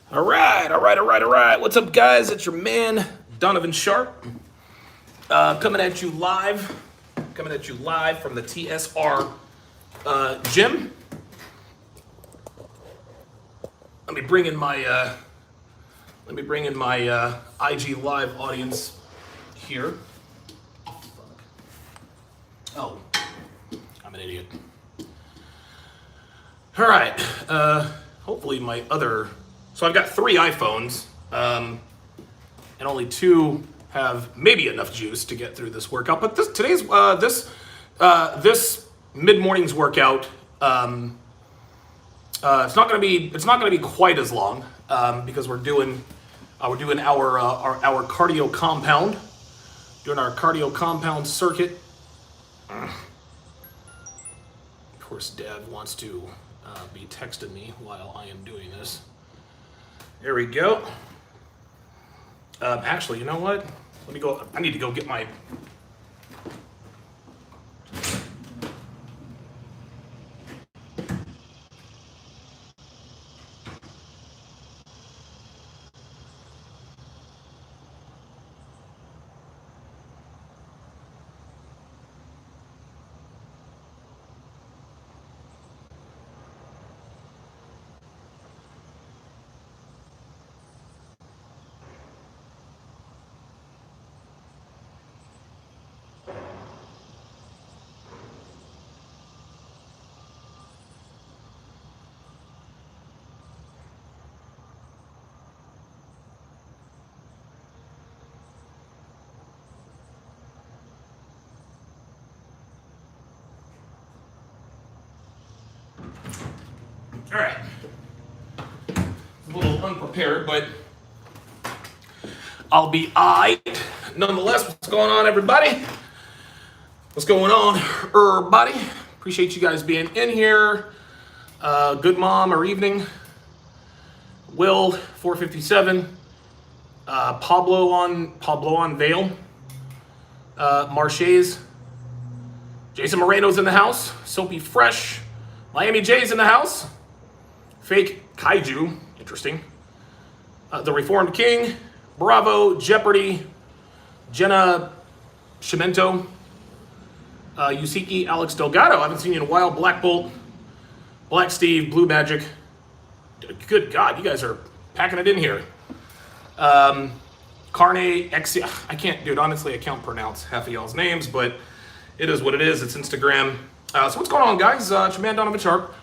All right, all right, all right, all right. What's up, guys? It's your man, Donovan Sharp, coming at you live from the TSR gym. Let me bring in my IG live audience here. Oh, I'm an idiot. All right. Hopefully my other. So I've got 3 iPhones, and only 2 have maybe enough juice to get through this workout. But this mid morning's workout, it's not gonna be quite as long because we're doing our cardio compound, doing our cardio compound circuit. Of course, Dad wants to be texting me while I am doing this. There we go. Actually, you know what? Let me go. I need to go get my. All right. A little unprepared, but I'll be aight. Nonetheless, what's going on, everybody? What's going on, everybody? Appreciate you guys being in here. Good mom or evening. Will 457. Pablo on Vale. Marchese. Jason Moreno's in the house. Soapy Fresh. Miami J's in the house. Fake Kaiju, interesting. The Reformed King, Bravo, Jeopardy, Jenna Shimento, Yusiki, Alex Delgado. I haven't seen you in a while. Black Bolt, Black Steve, Blue Magic. Good God, you guys are packing it in here. Carne, Exia. I can't, dude, honestly, I can't pronounce half of y'all's names, but it is what it is. It's Instagram. So what's going on, guys? It's your man, Donovan Sharp.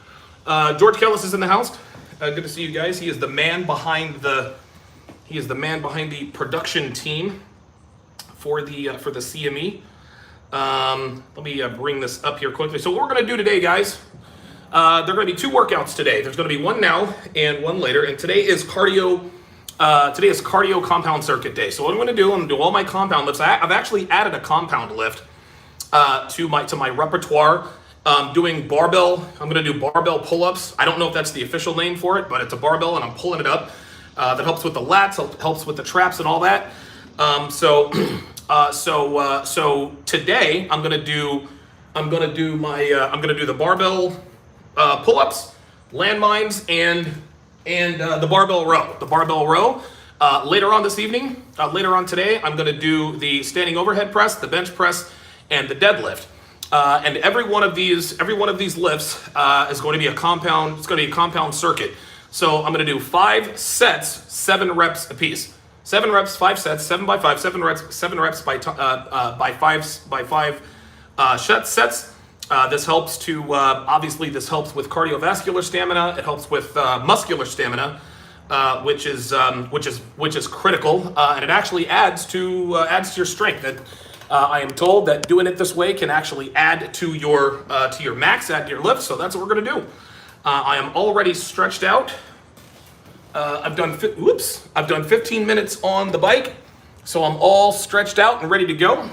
George Kellis is in the house. Good to see you guys. He is the man behind the production team for the CME. Let me bring this up here quickly. So what we're going to do today, guys, there are going to be 2 workouts today. There's going to be one now and one later. And today is cardio. Today is cardio compound circuit day. So what I'm going to do, I'm going to do all my compound lifts. I've actually added a compound lift to my repertoire. Doing barbell. I'm going to do barbell pull-ups. I don't know if that's the official name for it, but it's a barbell and I'm pulling it up. That helps with the lats, helps with the traps and all that. So today I'm going to do the barbell pull-ups, landmines, and the barbell row. The barbell row. Later on this evening, later on today, I'm going to do the standing overhead press, the bench press, and the deadlift. And every one of these lifts is going to be a compound. It's going to be a compound circuit. So I'm going to do 5 sets, 7 reps apiece. 7 reps, 5 sets, 7 by 5, 7 reps by 5 sets. This helps to obviously this helps with cardiovascular stamina. It helps with muscular stamina, which is critical, and it actually adds to your strength. I am told that doing it this way can actually add to your max, add to your lift. So that's what we're gonna do. I am already stretched out. I've done 15 minutes on the bike, so I'm all stretched out and ready to go.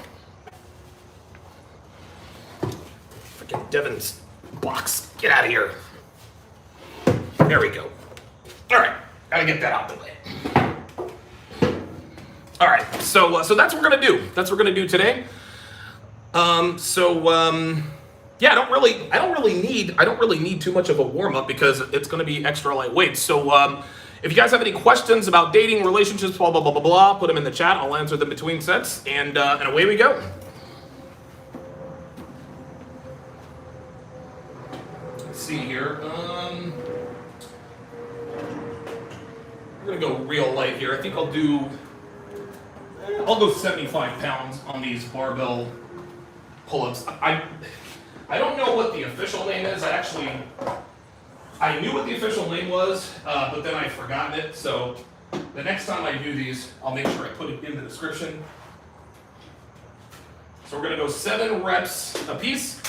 Freaking Devin's box, get out of here. There we go. All right, gotta get that out of the way. All right, so that's what we're gonna do. That's what we're gonna do today. Yeah, I don't really need too much of a warm up because it's gonna be extra lightweight. So If you guys have any questions about dating, relationships, blah, blah, blah, blah, blah, put them in the chat. I'll answer them between sets, and away we go. Let's see here. We're gonna go real light here. I think I'll go 75 pounds on these barbell pull-ups. I don't know what the official name is. I knew what the official name was, but then I'd forgotten it. So the next time I do these, I'll make sure I put it in the description. So we're gonna go 7 reps a piece,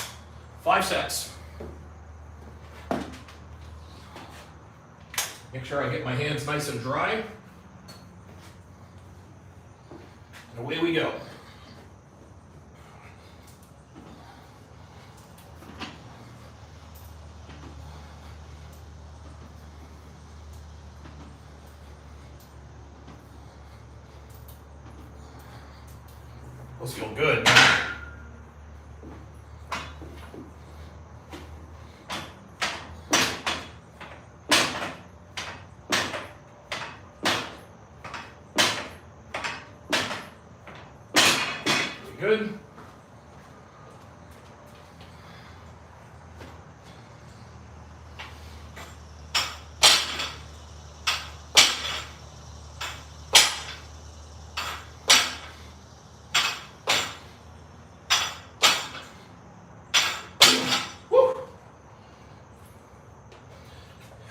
5 sets. Make sure I get my hands nice and dry. And away we go. Those feel good. Good. Woo.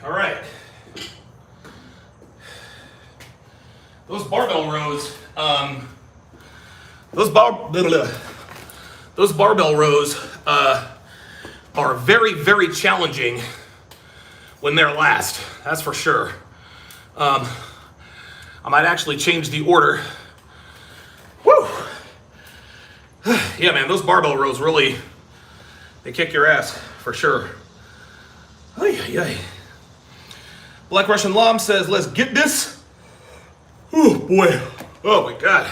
All right. Those barbell rows, those barbell rows are very, very challenging when they're last. That's for sure. I might actually change the order. Woo! Yeah, man, those barbell rows really, they kick your ass for sure. Ay, ay, ay. Black Russian Lam says, let's get this. Oh boy. Oh my God.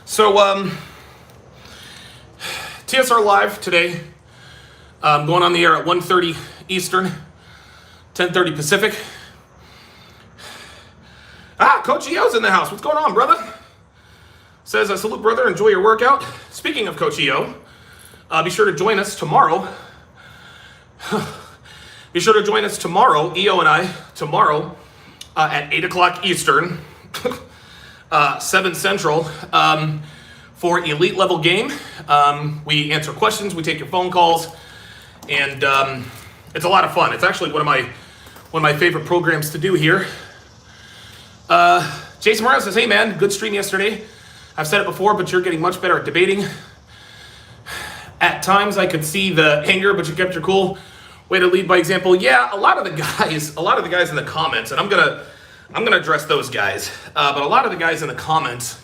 So, TSR Live today, going on the air at 1:30 Eastern, 10:30 Pacific. Coach EO's in the house. What's going on, brother? Says, I salute, brother. Enjoy your workout. Speaking of Coach EO, be sure to join us tomorrow. Be sure to join us tomorrow, EO and I, tomorrow at 8 o'clock Eastern. 7 Central, for elite level game. We answer questions, we take your phone calls, and it's a lot of fun. It's actually one of my favorite programs to do here. Jason Morales says, hey man, good stream yesterday. I've said it before, but you're getting much better at debating. At times I could see the anger, but you kept your cool. Way to lead by example. Yeah, a lot of the guys in the comments, and I'm gonna address those guys, but a lot of the guys in the comments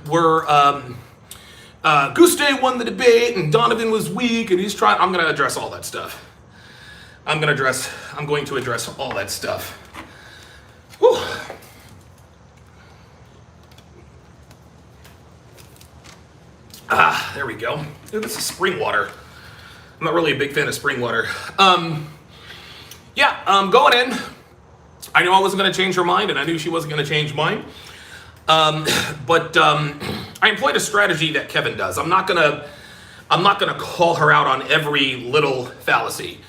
were Guste won the debate and Donovan was weak and he's trying. I'm going to address all that stuff. I'm going to address all that stuff. Whew. There we go. Ooh, this is spring water. I'm not really a big fan of spring water. Going in. I knew I wasn't going to change her mind, and I knew she wasn't going to change mine. But I employed a strategy that Kevin does. I'm not gonna call her out on every little fallacy.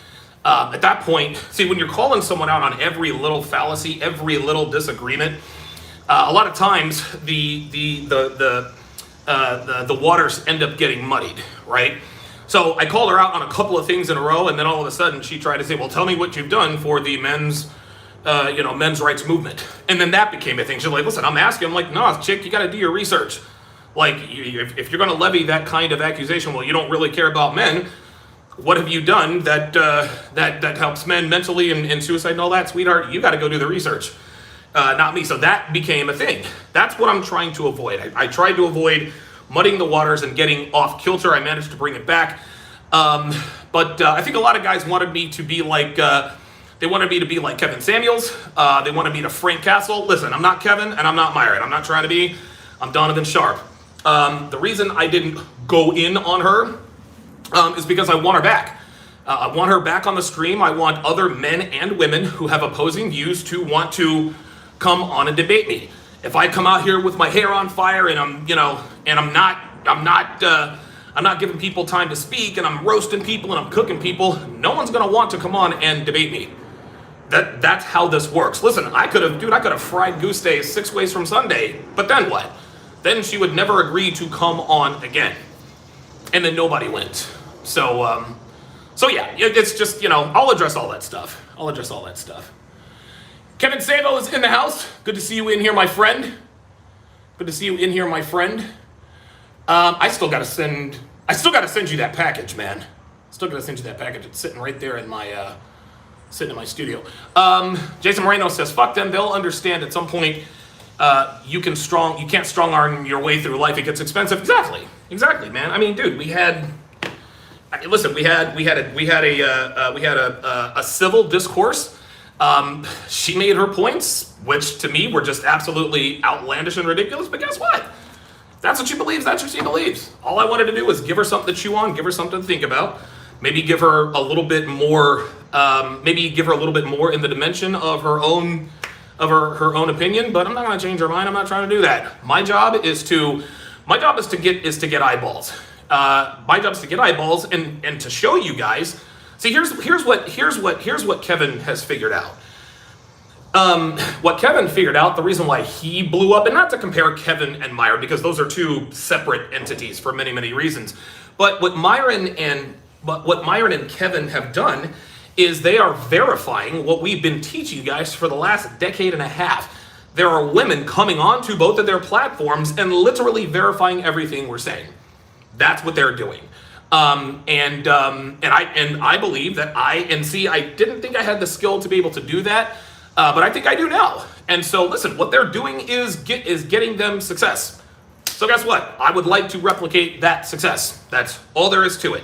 At that point, see, when you're calling someone out on every little fallacy, every little disagreement, a lot of times the waters end up getting muddied, right? So I called her out on a couple of things in a row, and then all of a sudden she tried to say, "Well, tell me what you've done for the men's rights movement." And then that became a thing. She's like, "Listen, I'm asking." I'm like, "No, chick, you got to do your research. Like, if you're going to levy that kind of accusation, well, you don't really care about men. What have you done that helps men mentally and suicide and all that, sweetheart? You got to go do the research, not me." So that became a thing. That's what I'm trying to avoid. I tried to avoid muddying the waters and getting off kilter. I managed to bring it back, but I think a lot of guys wanted me to be like. They wanted me to be like Kevin Samuels. They wanted me to Frank Castle. Listen, I'm not Kevin and I'm not Myron. I'm not trying to be. I'm Donovan Sharp. The reason I didn't go in on her is because I want her back. I want her back on the stream. I want other men and women who have opposing views to want to come on and debate me. If I come out here with my hair on fire and I'm not giving people time to speak, and I'm roasting people and I'm cooking people, no one's gonna want to come on and debate me. That's how this works. Listen, I could have fried Goose Day 6 ways from Sunday, but then what? Then she would never agree to come on again. And then nobody wins. So yeah, it's just, I'll address all that stuff. Kevin Savo is in the house. Good to see you in here, my friend. I still gotta send you that package, man. It's sitting right there in my in my studio. Jason Moreno says, "Fuck them. They'll understand at some point. You can't strong arm your way through life. It gets expensive." Exactly, man. I mean, dude, we had a civil discourse. She made her points, which to me were just absolutely outlandish and ridiculous. But guess what? That's what she believes. That's what she believes. All I wanted to do was give her something to chew on, give her something to think about, maybe give her a little bit more. Maybe give her a little bit more in the dimension of her own opinion. But I'm not going to change her mind. I'm not trying to do that. My job is to get eyeballs. My job is to get eyeballs and to show you guys. See, here's what Kevin has figured out. What Kevin figured out, the reason why he blew up, and not to compare Kevin and Myron, because those are two separate entities for many, many reasons. But what Myron and Kevin have done is they are verifying what we've been teaching you guys for the last decade and a half. There are women coming onto both of their platforms and literally verifying everything we're saying. That's what they're doing. And I believe that I didn't think I had the skill to be able to do that, but I think I do now. And so listen, what they're doing is getting them success. So guess what? I would like to replicate that success. That's all there is to it.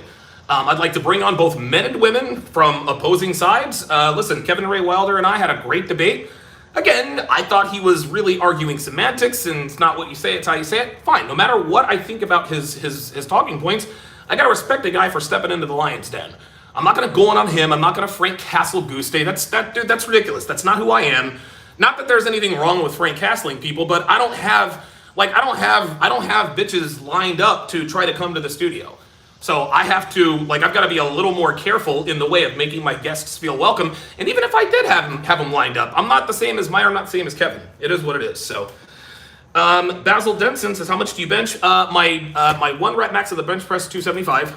I'd like to bring on both men and women from opposing sides. Listen, Kevin Ray Wilder and I had a great debate. Again, I thought he was really arguing semantics, and it's not what you say, it's how you say it. Fine, no matter what I think about his talking points, I gotta respect a guy for stepping into the lion's den. I'm not gonna go on him. I'm not gonna Frank Castle Goose Day. That's ridiculous. That's not who I am. Not that there's anything wrong with Frank Castling people, but I don't have bitches lined up to try to come to the studio. So I have to, I've got to be a little more careful in the way of making my guests feel welcome. And even if I did have them lined up, I'm not the same as Myron, not the same as Kevin. It is what it is. So, Basil Denson says, "How much do you bench?" My 1 rep max of the bench press, 275.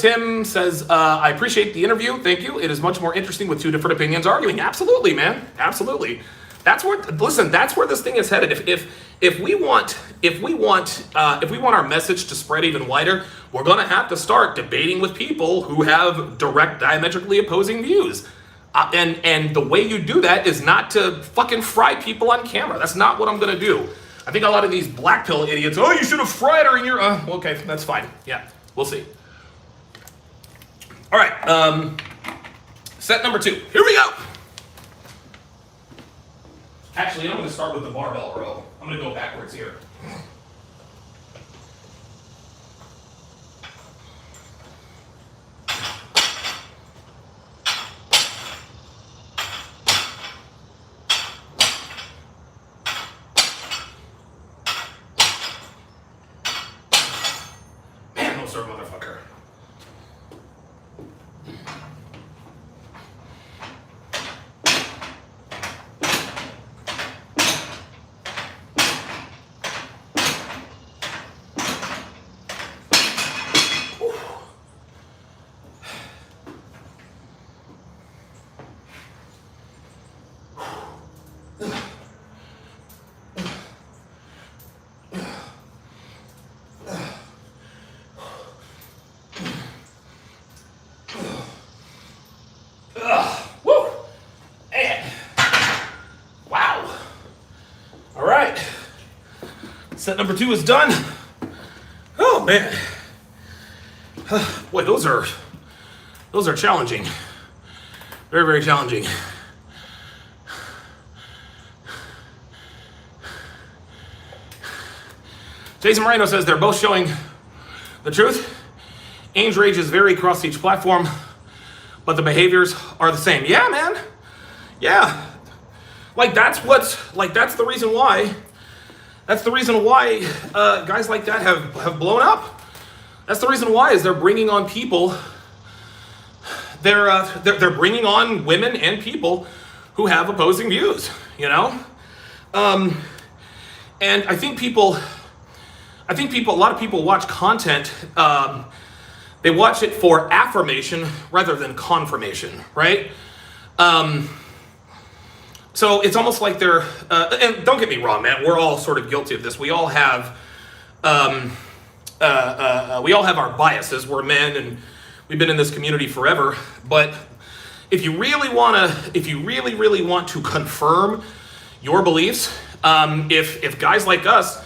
Tim says, "I appreciate the interview. Thank you. It is much more interesting with two different opinions arguing." Absolutely, man. Absolutely. That's where this thing is headed. If we want our message to spread even wider, we're gonna have to start debating with people who have direct, diametrically opposing views. And the way you do that is not to fucking fry people on camera. That's not what I'm gonna do. I think a lot of these black pill idiots, "Oh, you should have fried her in your," okay, that's fine. Yeah, we'll see. All right, set number 2. Here we go. Actually, I'm going to start with the barbell row. I'm going to go backwards here. Man, no sir, motherfucker. Set number 2 is done. Oh man. Boy, those are challenging. Very, very challenging. Jason Moreno says they're both showing the truth age ranges vary across each platform, but the behaviors are the same. Yeah, man. Yeah. Like that's the reason why. That's the reason why guys like that have blown up. That's the reason why is they're bringing on people. They're bringing on women and people who have opposing views. You know, and I think a lot of people watch content. They watch it for affirmation rather than confirmation, right? So it's almost like they're, and don't get me wrong, man, we're all sort of guilty of this. We all have our biases. We're men and we've been in this community forever. But if you really really want to confirm your beliefs, if guys like us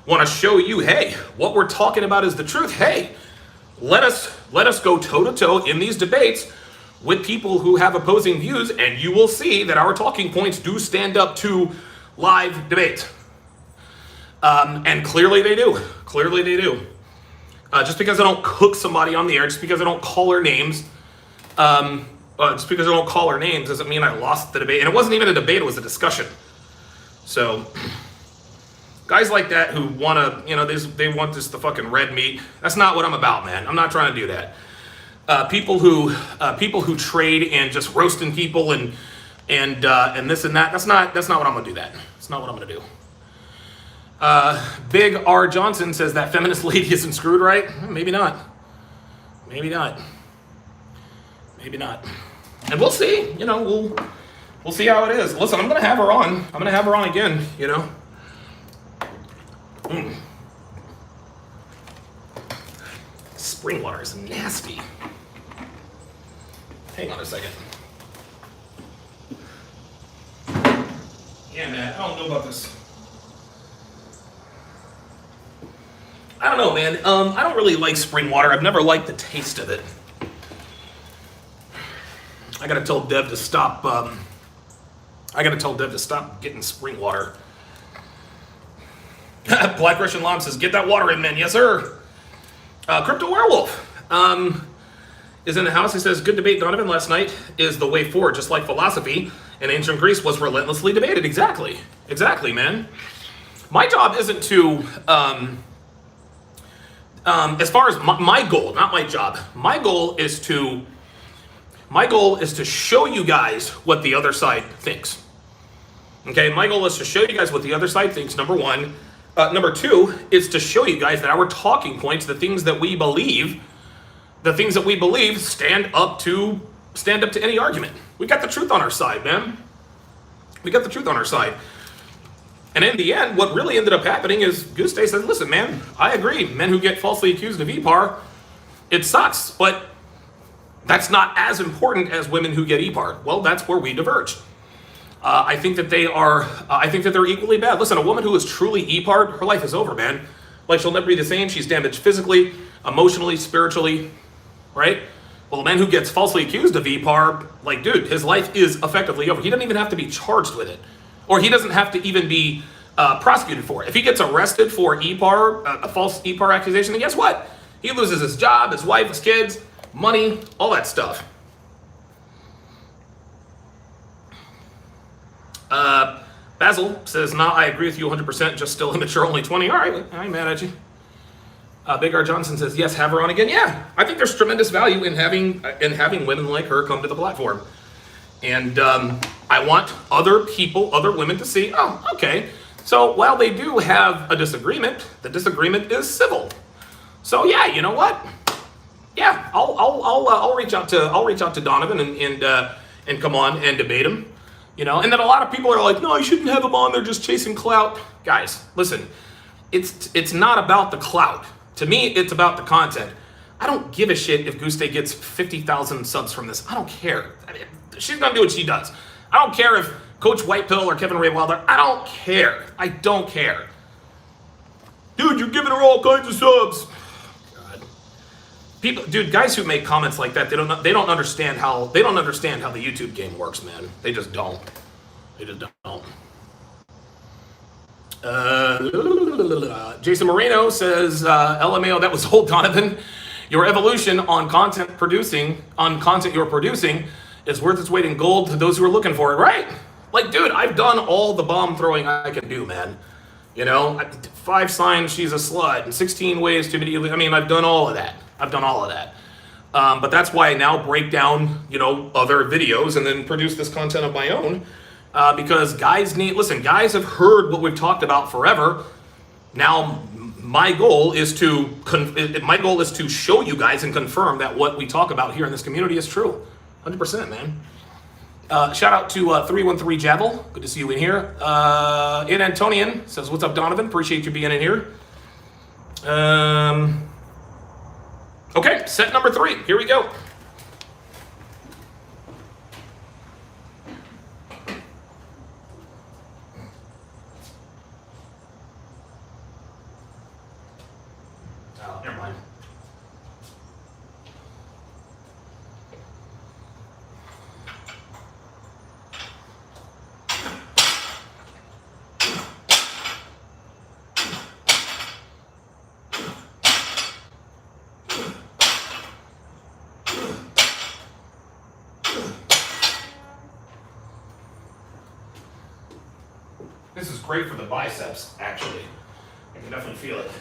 want to show you, hey, what we're talking about is the truth, hey, let us go toe-to-toe in these debates with people who have opposing views, and you will see that our talking points do stand up to live debate. And clearly they do. Clearly they do. Just because I don't cook somebody on the air, just because I don't call her names, doesn't mean I lost the debate. And it wasn't even a debate, it was a discussion. So guys like that who want to, they want this the fucking red meat. That's not what I'm about, man. I'm not trying to do that. People who trade in just roasting people and this and that. That's not what I'm gonna do. That's not what I'm gonna do. Big R Johnson says that feminist lady isn't screwed, right? Maybe not. Maybe not. Maybe not. And we'll see. We'll see how it is. Listen, I'm gonna have her on. I'm gonna have her on again. Spring water is nasty. Hang on a second. Yeah, man, I don't know about this. I don't know, man. I don't really like spring water. I've never liked the taste of it. I gotta tell Dev to stop. Getting spring water. Black Russian Lom says, "Get that water in, man." Yes, sir. Crypto Werewolf is in the house. He says, "Good debate, Donovan. Last night is the way forward, just like philosophy in ancient Greece was relentlessly debated." Exactly, man. My job isn't to, as far as my goal, not my job. My goal is to show you guys what the other side thinks. Okay, my goal is to show you guys what the other side thinks. Number one. Number two is to show you guys that our talking points, the things that we believe, stand up to any argument. We got the truth on our side, man. We got the truth on our side. And in the end, what really ended up happening is Guste said, "Listen, man, I agree. Men who get falsely accused of EPAR, it sucks, but that's not as important as women who get EPAR." Well, that's where we diverged. I think that they're equally bad. Listen, a woman who is truly EPAR'd, her life is over, man. Like, she'll never be the same. She's damaged physically, emotionally, spiritually, right? Well, a man who gets falsely accused of EPAR, like, dude, his life is effectively over. He doesn't even have to be charged with it. Or he doesn't have to even be prosecuted for it. If he gets arrested for EPAR, a false EPAR accusation, then guess what? He loses his job, his wife, his kids, money, all that stuff. Basil says, "No, I agree with you 100%, just still immature, only 20. All right, I ain't mad at you. Big R Johnson says, "Yes, have her on again." Yeah, I think there's tremendous value in having women like her come to the platform. And I want other women to see, oh, okay. So while they do have a disagreement, the disagreement is civil. So yeah, you know what? Yeah, I'll reach out to Donovan and come on and debate him. And then a lot of people are like, "No, you shouldn't have them on. They're just chasing clout." Guys, listen, it's not about the clout. To me, it's about the content. I don't give a shit if Guste gets 50,000 subs from this. I don't care. I mean, she's gonna do what she does. I don't care if Coach Whitepill or Kevin Ray Wilder. I don't care. I don't care. Dude, you're giving her all kinds of subs. Guys who make comments like that, they don't understand how the YouTube game works, man. They just don't. Jason Moreno says, "LMAO, that was old Donovan. Your evolution on content you're producing is worth its weight in gold to those who are looking for it, right? Like, dude, I've done all the bomb throwing I can do, man. You know, 5 signs she's a slut, and 16 ways to immediately. I mean, I've done all of that. But that's why I now break down, you know, other videos and then produce this content of my own. Because guys have heard what we've talked about forever. Now, my goal is to show you guys and confirm that what we talk about here in this community is true. 100%, man. Shout out to 313 Javel. Good to see you in here. In Antonian says, "What's up, Donovan? Appreciate you being in here." Okay, set number 3. Here we go. Oh, never mind. This is great for the biceps, actually. I can definitely feel it.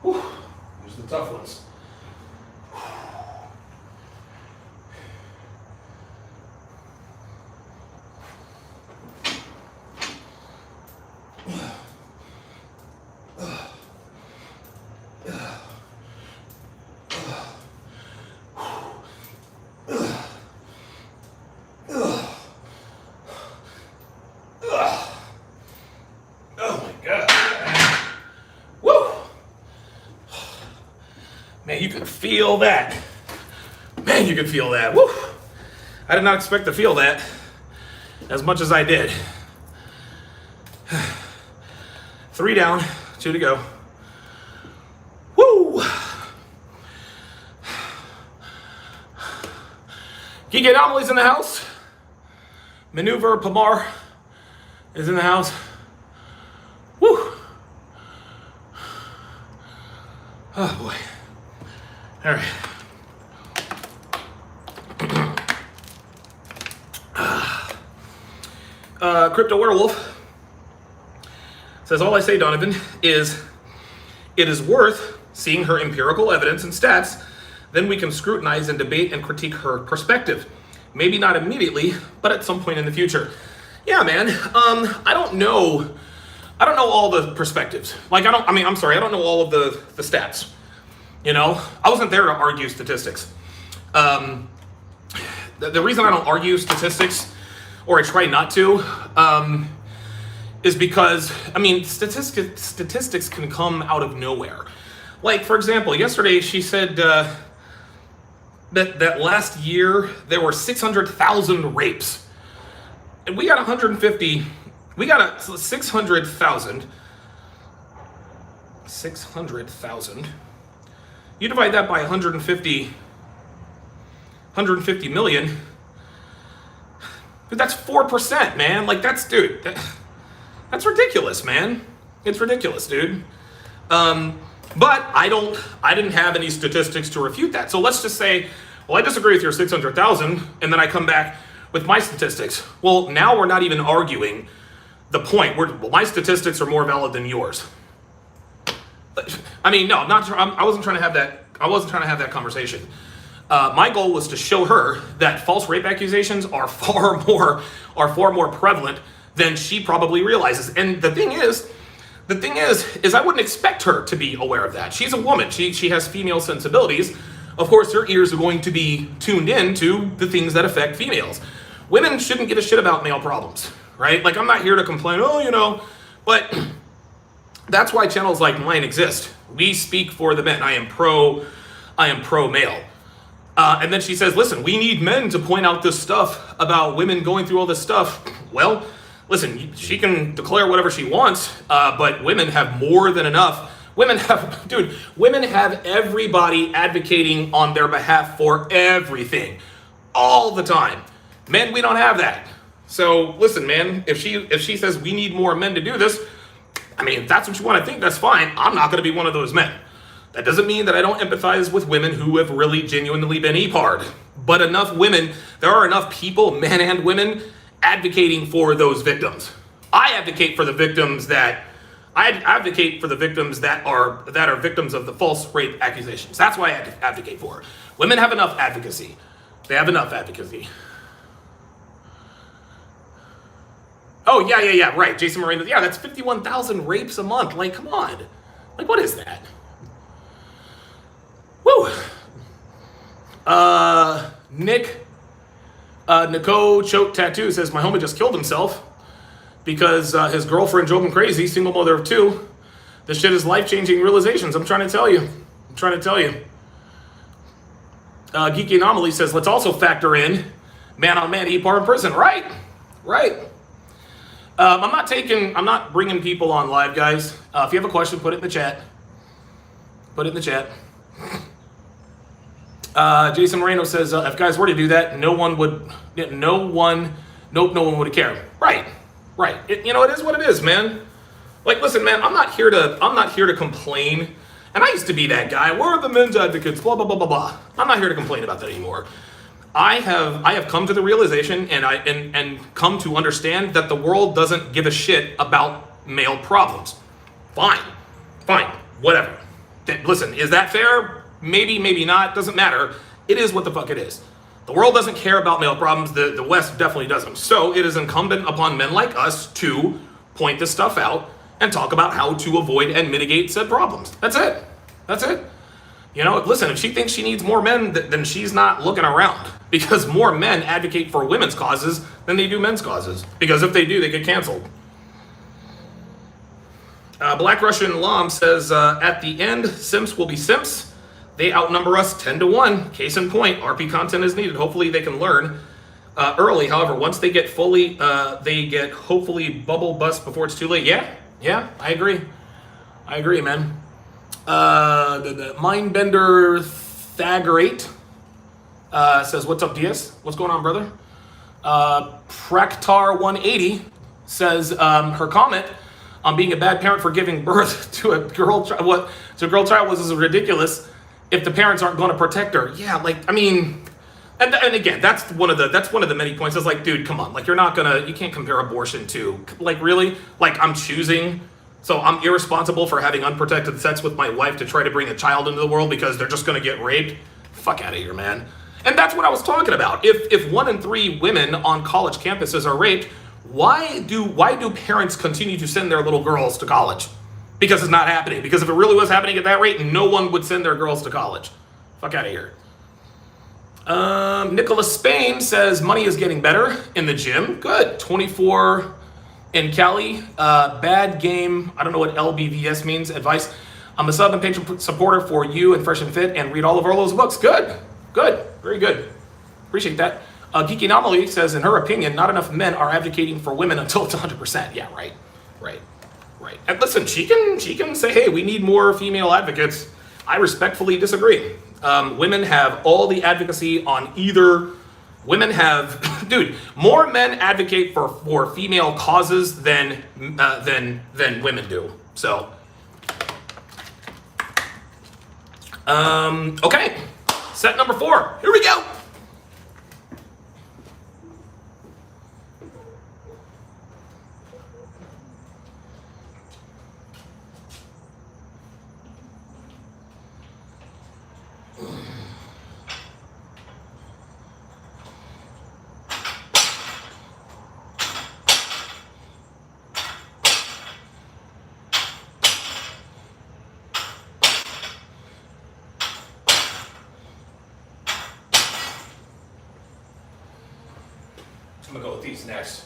Whew. Here's the tough ones. Man, you can feel that. Man, you can feel that. Woo! I did not expect to feel that as much as I did. 3 down, 2 to go. Woo! Geek Anomalies in the house. Maneuver Pamar is in the house. Woo! Oh boy. All right. Crypto Werewolf says, "All I say, Donovan, is it is worth seeing her empirical evidence and stats. Then we can scrutinize and debate and critique her perspective. Maybe not immediately, but at some point in the future." Yeah, man. I don't know all the perspectives. I don't know all of the stats. You know, I wasn't there to argue statistics. The reason I don't argue statistics, or I try not to, is because, statistics can come out of nowhere. Like, for example, yesterday she said that last year there were 600,000 rapes. And we got 600,000. 600,000. You divide that by 150 million. Dude, that's 4%, man. Like, that's ridiculous, man. It's ridiculous, dude. But I didn't have any statistics to refute that. So let's just say, well, I disagree with your 600,000, and then I come back with my statistics. Well, now we're not even arguing the point. My statistics are more valid than yours. I mean, no, I wasn't trying to have that. I wasn't trying to have that conversation. My goal was to show her that false rape accusations are far more prevalent than she probably realizes. And the thing is I wouldn't expect her to be aware of that. She's a woman. She has female sensibilities. Of course, her ears are going to be tuned in to the things that affect females. Women shouldn't give a shit about male problems, right? Like, I'm not here to complain, but that's why channels like mine exist. We speak for the men. I am pro male. And then she says, listen, we need men to point out this stuff about women going through all this stuff. Well, listen, she can declare whatever she wants, but women have more than enough. Women have everybody advocating on their behalf for everything. all the time. Men, we don't have that. So listen, man, if she says we need more men to do this, I mean, if that's what you want to think, that's fine. I'm not going to be one of those men. That doesn't mean that I don't empathize with women who have really genuinely been EPAR'd. But enough women, there are enough people, men and women, advocating for those victims. I advocate for the victims that are victims of the false rape accusations. That's why I advocate for. Women have enough advocacy. They have enough advocacy. Oh, yeah, right. Jason Moreno. Yeah, that's 51,000 rapes a month. Like, come on. Like, what is that? Woo. Nico Choke Tattoo says, my homie just killed himself because his girlfriend drove him crazy, single mother of two. This shit is life-changing realizations. I'm trying to tell you. Geeky Anomaly says, let's also factor in man-on-man EPAR in prison. Right. I'm not bringing people on live, guys. If you have a question, put it in the chat. Jason Moreno says, if guys were to do that, no one would care. Right. It is what it is, man. Like, listen, man, I'm not here to complain. And I used to be that guy. Where are the men's advocates? Blah, blah, blah, blah, blah. I'm not here to complain about that anymore. I have come to the realization and come to understand that the world doesn't give a shit about male problems. Fine, whatever. Listen, is that fair? Maybe not, doesn't matter. It is what the fuck it is. The world doesn't care about male problems, the West definitely doesn't. So it is incumbent upon men like us to point this stuff out and talk about how to avoid and mitigate said problems. That's it. Listen, if she thinks she needs more men, then she's not looking around. Because more men advocate for women's causes than they do men's causes. Because if they do, they get canceled. Black Russian Lam says, at the end, simps will be simps. They outnumber us 10-1. Case in point, RP content is needed. Hopefully they can learn early. However, once they get hopefully bubble bust before it's too late. Yeah, I agree, man. The Mindbender Thaggerate says, what's up, DS? What's going on, brother? Praktar180 says, her comment on being a bad parent for giving birth to a girl child was ridiculous if the parents aren't going to protect her. Yeah, and again, that's one of the many points. It's like, dude, come on. Like, you can't compare abortion to, like, really? Like, so I'm irresponsible for having unprotected sex with my wife to try to bring a child into the world because they're just going to get raped? Fuck out of here, man. And that's what I was talking about. If 1 in 3 women on college campuses are raped, why do parents continue to send their little girls to college? Because it's not happening. Because if it really was happening at that rate, no one would send their girls to college. Fuck out of here. Nicholas Spain says, money is getting better in the gym. Good. 24 in Cali. Bad game. I don't know what LBVS means. Advice. I'm a sub and patron supporter for you and Fresh and Fit and read all of Arlo's books. Good. Very good. Appreciate that. Geeky Anomaly says, in her opinion, not enough men are advocating for women until it's 100%. Yeah, right. And listen, she can say, hey, we need more female advocates. I respectfully disagree. Women have all the advocacy on either. Women have, dude, more men advocate for female causes than women do. So, okay, set number 4. Here we go. I'm gonna go with these next.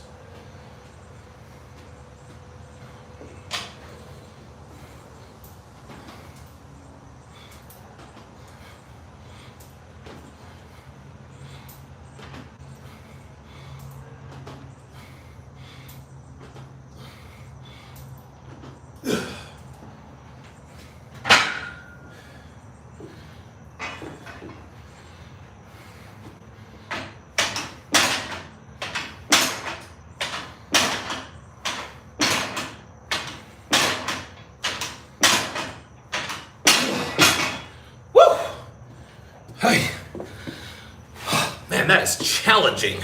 that is challenging.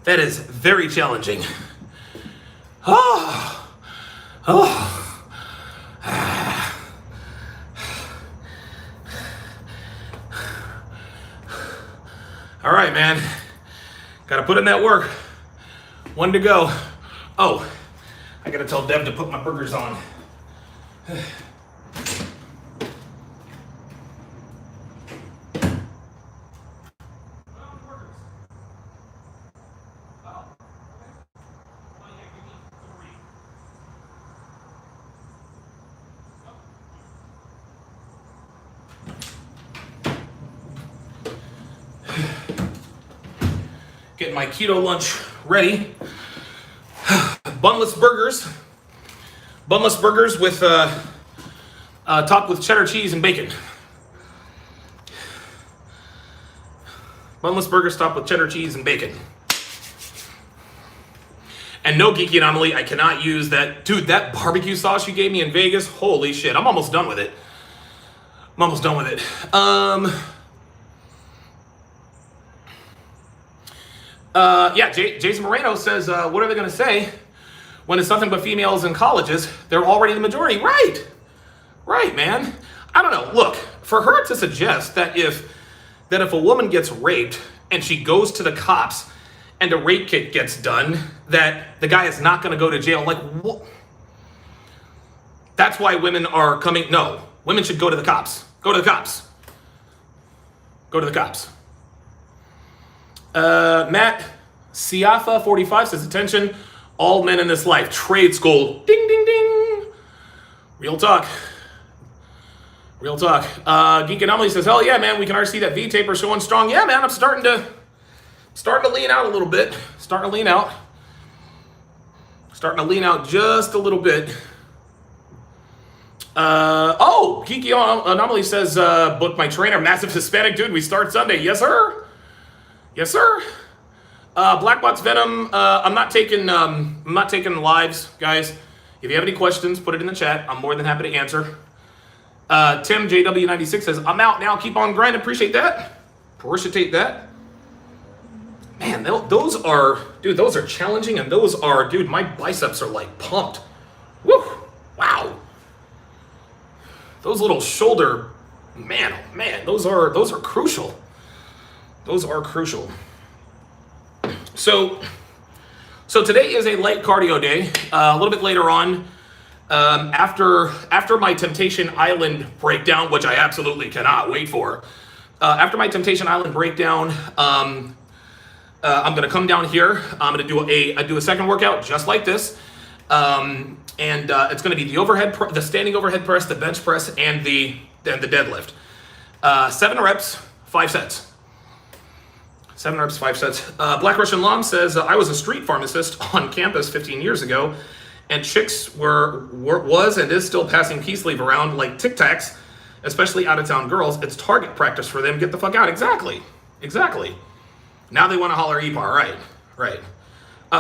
That is very challenging. Oh. Oh. All right, man. Got to put in that work. One to go. Oh, I got to tell Deb to put my burgers on. Getting my keto lunch ready. Bunless burgers. Bunless burgers with topped with cheddar cheese and bacon. Bunless burgers topped with cheddar cheese and bacon. And no, Geeky Anomaly, I cannot use that. Dude, that barbecue sauce you gave me in Vegas, holy shit, I'm almost done with it. Yeah, Jason Moreno says, what are they going to say when it's nothing but females in colleges? They're already the majority. Right, man. I don't know. Look, for her to suggest that if a woman gets raped and she goes to the cops and a rape kit gets done, that the guy is not going to go to jail. Like, what? That's why women are coming. No, women should go to the cops. Go to the cops. Go to the cops. Matt Siafa 45 says, attention, all men in this life, trade school. Ding, ding, ding. Real talk. Geek Anomaly says, hell yeah, man, we can already see that V-taper showing strong. Yeah, man, I'm starting to lean out a little bit. Starting to lean out just a little bit. Geeky Anomaly says, book my trainer, massive Hispanic dude. We start Sunday. Yes, sir. Blackbot's Venom. I'm not taking lives, guys. If you have any questions, put it in the chat. I'm more than happy to answer. Tim JW96 says, I'm out now. Keep on grinding. Appreciate that. Man, those are challenging, and those are, dude, my biceps are like pumped. Woo! Wow. Those little shoulder, man, oh man, those are crucial. Those are crucial. So today is a light cardio day. A little bit later on, after my Temptation Island breakdown, which I absolutely cannot wait for. After my Temptation Island breakdown, I'm gonna come down here. I'm gonna do a second workout just like this, and it's gonna be the standing overhead press, the bench press, and the deadlift. 7 reps, 5 sets. 7 reps, 5 sets. Black Russian Lom says, I was a street pharmacist on campus 15 years ago, and chicks was and is still passing peace leave around like Tic Tacs, especially out-of-town girls. It's target practice for them. Get the fuck out. Exactly. Now they want to holler EPAR. Right.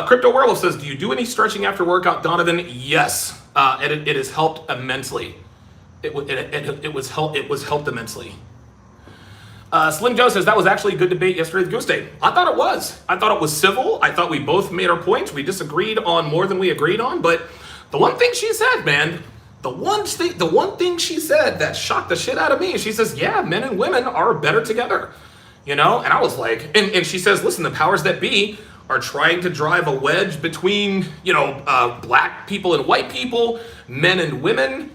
Crypto Werewolf says, do you do any stretching after workout, Donovan? Yes. It has helped immensely. It was helped immensely. Slim Joe says, that was actually a good debate yesterday at Goose Day. I thought it was. I thought it was civil. I thought we both made our points. We disagreed on more than we agreed on. But the one thing she said, man, the one thing she said that shocked the shit out of me, she says, yeah, men and women are better together. And I was like, and she says, listen, the powers that be are trying to drive a wedge between, black people and white people, men and women.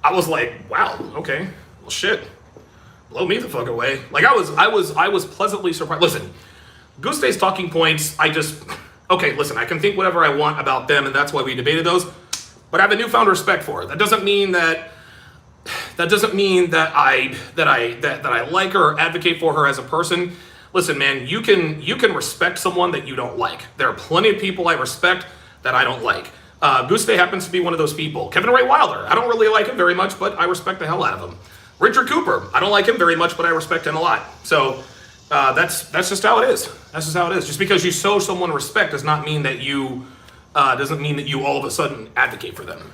I was like, wow, okay, well, shit. Blow me the fuck away. Like I was pleasantly surprised. Listen, Goose Day's talking points, okay, listen, I can think whatever I want about them, and that's why we debated those, but I have a newfound respect for her. That doesn't mean that I like her or advocate for her as a person. Listen, man, you can respect someone that you don't like. There are plenty of people I respect that I don't like. Goose Day happens to be one of those people. Kevin Ray Wilder, I don't really like him very much, but I respect the hell out of him. Richard Cooper, I don't like him very much, but I respect him a lot. So that's just how it is. That's just how it is. Just because you show someone respect does not mean that you all of a sudden advocate for them.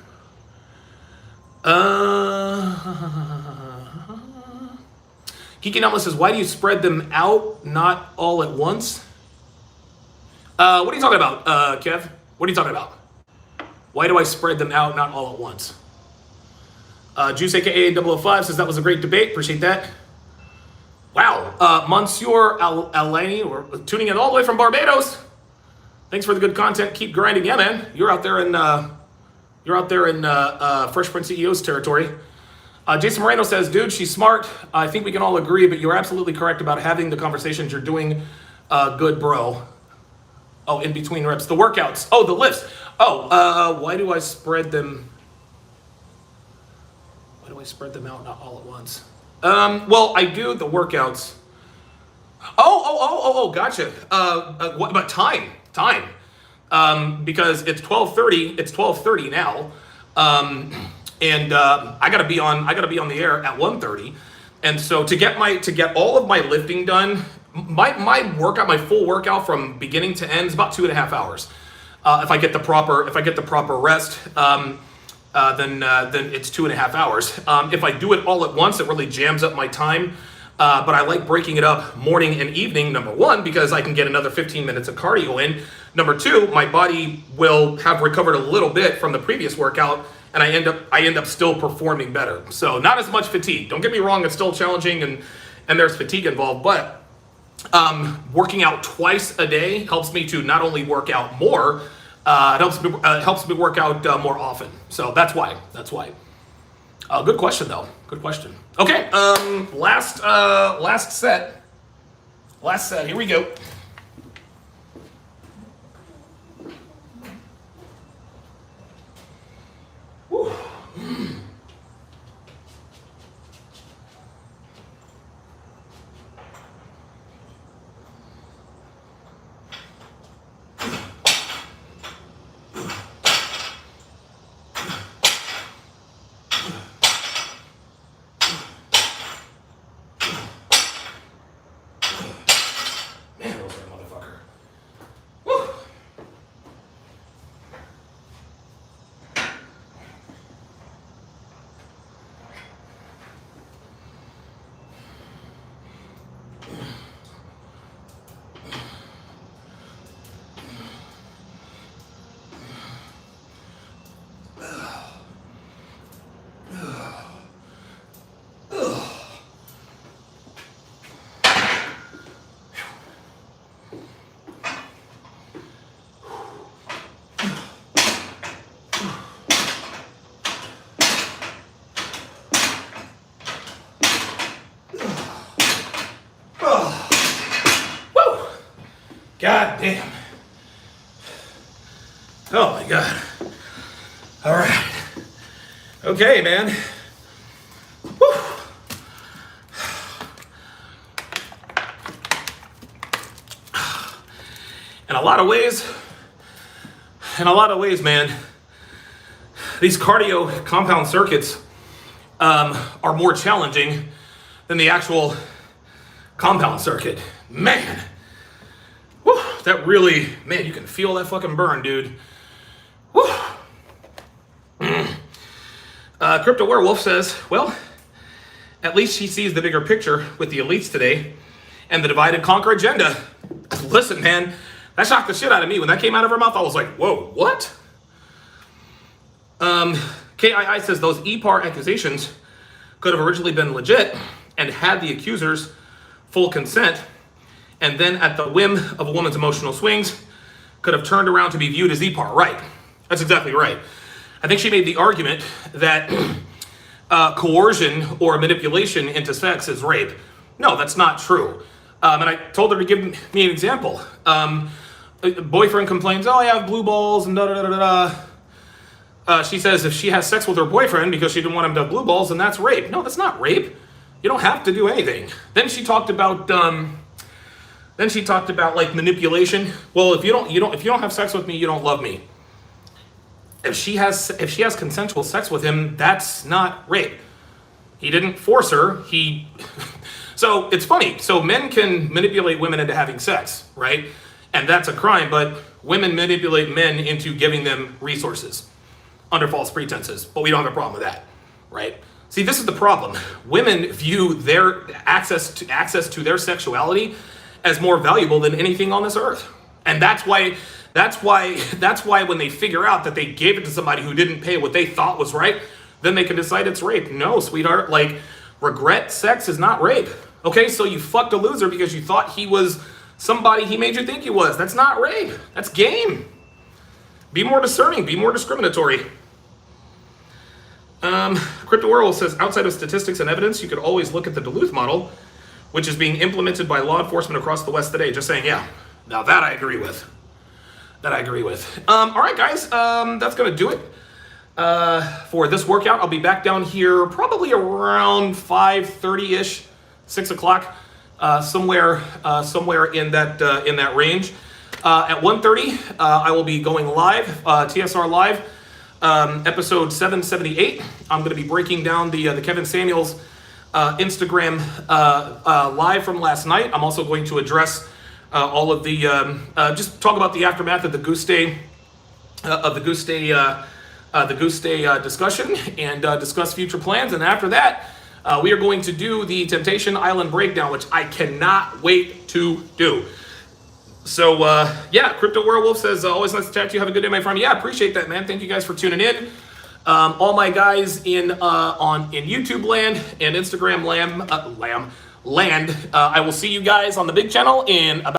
Kiki Numless says, why do you spread them out, not all at once? What are you talking about, Kev? What are you talking about? Why do I spread them out, not all at once? Juice aka 005 says, that was a great debate. Appreciate that. Wow. Monsieur Alani, we're tuning in all the way from Barbados. Thanks for the good content. Keep grinding. Yeah, man. You're out there in Fresh Prince CEO's territory. Jason Moreno says, dude, she's smart. I think we can all agree, but you're absolutely correct about having the conversations. You're doing good, bro. Oh, in between reps. The workouts. Oh, the lifts. Oh, why do I spread them? Why do I spread them out, not all at once? Well, I do the workouts. Oh, gotcha. What about time? Because it's 12:30. It's 12:30 now. And I gotta be on the air at 1:30. And so to get all of my lifting done, my workout, my full workout from beginning to end is about 2.5 hours. If I get the proper rest, then it's 2.5 hours. If I do it all at once, it really jams up my time. But I like breaking it up morning and evening, number one, because I can get another 15 minutes of cardio in. Number two, my body will have recovered a little bit from the previous workout, and I end up still performing better. So not as much fatigue. Don't get me wrong, it's still challenging and there's fatigue involved, but working out twice a day helps me to not only work out more, it helps me work out more often. So that's why. Good question though. Good question. Okay, last set. Here we go. Whew. God damn. Oh my God. All right. Okay, man. Whew. In a lot of ways, man, these cardio compound circuits are more challenging than the actual compound circuit. Man. Whew, that really, man, you can feel that fucking burn, dude. Whew. Crypto Werewolf says, well, at least he sees the bigger picture with the elites today and the divide and conquer agenda. Listen, man, that shocked the shit out of me. When that came out of her mouth, I was like, whoa, what? KII says those EPAR accusations could have originally been legit and had the accusers full consent, and then at the whim of a woman's emotional swings, could have turned around to be viewed as EPAR. Right. That's exactly right. I think she made the argument that coercion or manipulation into sex is rape. No, that's not true. And I told her to give me an example. A boyfriend complains, oh, I have blue balls and da-da-da-da-da. She says if she has sex with her boyfriend because she didn't want him to have blue balls, then that's rape. No, that's not rape. You don't have to do anything. Then she talked about like manipulation. Well, if you don't have sex with me, you don't love me. If she has consensual sex with him, that's not rape. He didn't force her. So it's funny. So men can manipulate women into having sex, right? And that's a crime, but women manipulate men into giving them resources under false pretenses. But we don't have a problem with that, right? See, this is the problem. Women view their access to their sexuality as more valuable than anything on this earth. And that's why when they figure out that they gave it to somebody who didn't pay what they thought was right, then they can decide it's rape. No, sweetheart, like, regret sex is not rape. Okay, so you fucked a loser because you thought he was somebody he made you think he was. That's not rape. That's game. Be more discerning, be more discriminatory. Crypto Werewolf says, outside of statistics and evidence, you could always look at the Duluth model, which is being implemented by law enforcement across the West today. Just saying, yeah. Now that I agree with. All right, guys, that's going to do it for this workout. I'll be back down here probably around 5:30-ish, 6 o'clock, somewhere in that range. At 1:30, I will be going live, TSR Live, episode 778. I'm going to be breaking down the Kevin Samuels Instagram live from last night. I'm also going to address all of the just talk about the aftermath of the Goose Day discussion and discuss future plans. And after that, we are going to do the Temptation Island breakdown, which I cannot wait to do. So yeah, Crypto Werewolf says, always nice to chat to you. Have a good day, my friend. Yeah, appreciate that, man. Thank you guys for tuning in. All my guys in YouTube land and Instagram land, I will see you guys on the big channel in about